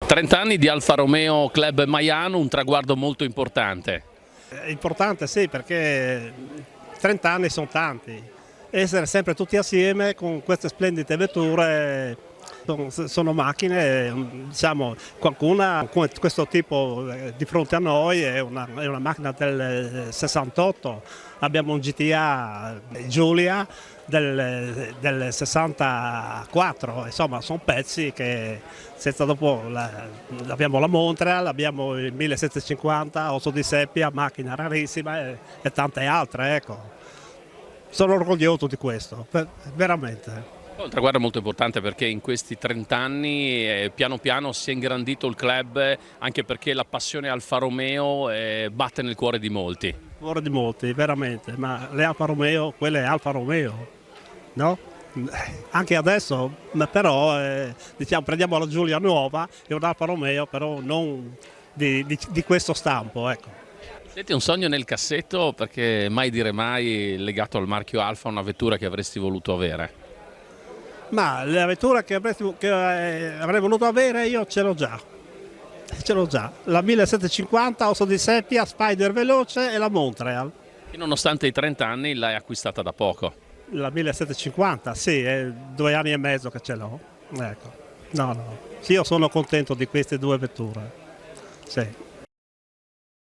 30 anni di Alfa Romeo Club Maiano, un traguardo molto importante. È importante sì, perché 30 anni sono tanti. Essere sempre tutti assieme con queste splendide vetture sono macchine, diciamo, qualcuna con questo tipo di fronte a noi è una macchina del 68, abbiamo un GTA Giulia del 64, insomma sono pezzi che senza dopo abbiamo la Montreal, abbiamo il 1750, Osso di Seppia, macchina rarissima e tante altre, ecco. Sono orgoglioso di questo, veramente. Un traguardo molto importante perché in questi 30 anni piano piano si è ingrandito il club, anche perché la passione Alfa Romeo batte nel cuore di molti. Cuore di molti, veramente, ma le Alfa Romeo, quelle Alfa Romeo, no? Anche adesso, però diciamo, prendiamo la Giulia nuova, è un Alfa Romeo, però non di questo stampo, ecco. Senti, un sogno nel cassetto, perché mai dire mai legato al marchio Alfa, una vettura che avresti voluto avere? Ma la vettura che avrei voluto avere io ce l'ho già. Ce l'ho già, la 1750 Osso di Seppia, Spider veloce e la Montreal. E nonostante i 30 anni l'hai acquistata da poco. La 1750, sì, è 2 anni e mezzo che ce l'ho. Ecco. No, sì, io sono contento di queste due vetture. Sì.